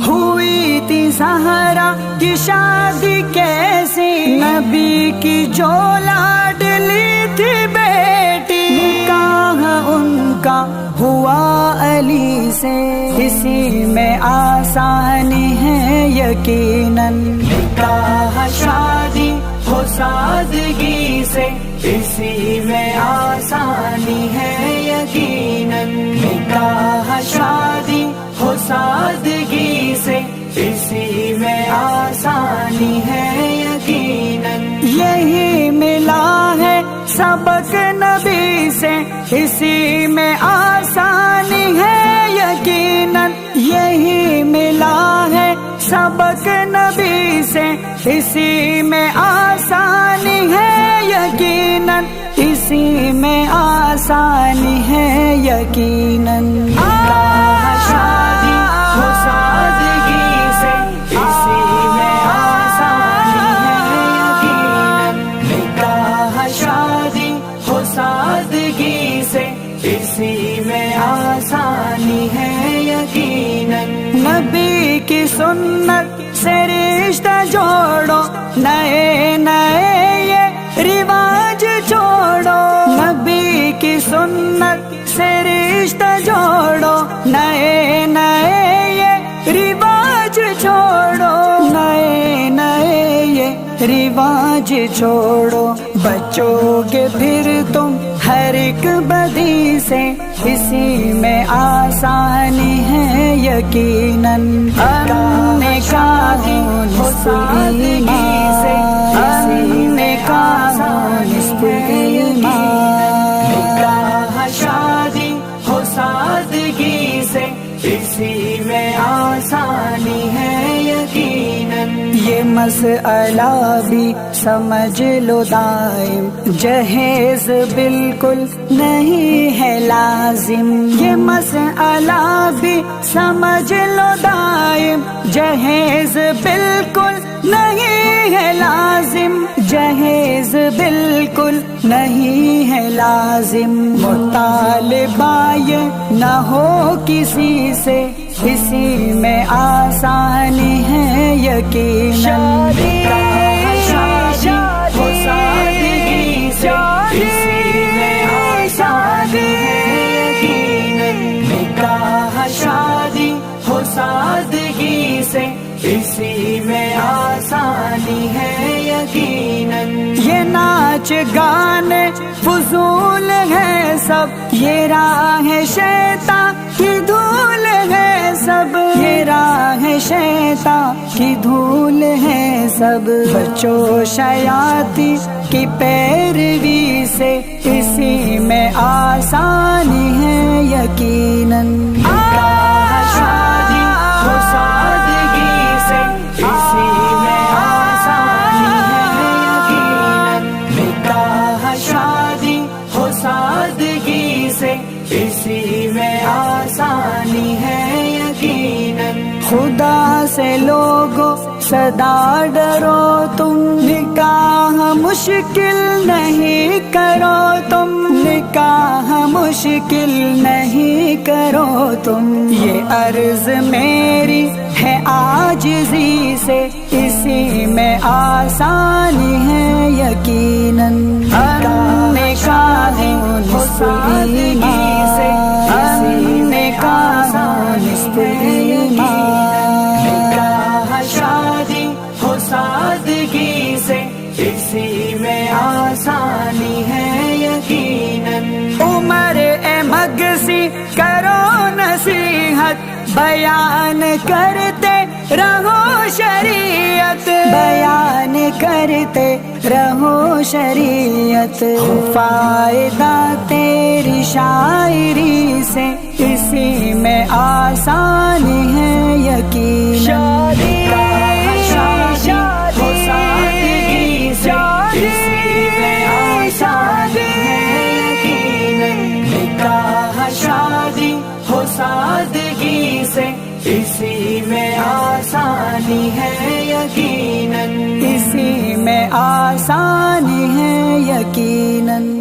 ہوئی تھی زہرا کی شادی کیسے، نبی کی جو لاڈلی تھی بیٹی، نکاح ان کا ہوا علی سے، اسی میں آسانی ہے یقیناً، نکاح شادی ہو سادگی سے، اسی میں آسانی ہے یقیناً، نکاح شادی ہو سادگی سے، اسی میں آسانی ہے یقیناً، یہی ملا ہے سبق نبی سے، اسی میں آسانی ہے یقیناً، یہی ملا ہے سبق نبی سے، اسی میں آسانی ہے یقیناً، اسی میں آسانی ہے یقیناً، نکاح شادی ہو سادگی سے، اسی میں آسانی ہے یقیناً، نکاح شادی ہو سادگی سے، اسی میں آسانی ہے یقیناً، نبی کی سنت سے رشتہ جوڑو، نئے نئے یہ رواج چھوڑو، نبی کی سنت سے رشتہ جوڑو، نئے نئے یہ رواج چھوڑو، نئے نئے یہ رواج چھوڑو، بچو گے پھر تم ہر ایک بدی سے، اسی میں آسانی ہے یقیناً، نکاح ہو سادگی سے، اسی میں آسانی ہے یقیناً، نکاح شادی ہو سادگی سے، اسی میں آسانی ہے یقیناً، یہ مسئلہ بھی سمجھ لو دائم، جہیز بالکل نہیں ہے لازم، یہ مسئلہ بھی سمجھ لو دائم، جہیز بالکل نہیں ہے لازم، جہیز بالکل نہیں ہے لازم، مطالبہ یہ نہ ہو کسی سے، اسی میں آسانی ہے یقیناً، نکاح شادی ہو سادگی سے، اسی میں آسانی ہے یقیناً، نکاح شادی ہو سادگی سے، اسی میں آسانی ہے یقیناً، یہ ناچ گانے فضول ہے سب، یہ راہ شیطان کی دھول ہے سب، یہ راہ شیطان کی دھول ہے سب، بچو شیاطین کی پیروی سے، اسی میں آسانی ہے یقیناً، نکاح شادی ہو سادگی سے، اسی میں آسانی ہے یقیناً، نکاح شادی ہو سادگی سے، اسی میں آسانی ہے یقیناً، خدا سے لوگو صدا ڈرو تم، نکاح مشکل نہیں کرو تم، نکاح مشکل نہیں کرو تم، یہ عرض میری ہے عاجزی سے، اسی میں آسانی ہے یقیناً، نکاح ہو سادگی سے، اسی میں آسانی ہے یقیناً، نکاح شادی ہو سادگی سے، اسی میں آسانی ہے یقیناً، عمر مگسی کرو نصیحت، بیان کرتے رہو شریعت، بیان کرتے رہو شریعت، فائدہ تیری شاعری سے، اسی میں آسانی ہے یقیناً، نکاح شادی ہو سادگی سے، اسی میں آسانی ہے یقیناً، نکاح شادی ہو سادگی سے، اسی میں آسانی ہے یقیناً، اسی میں آسانی ہے یقیناً۔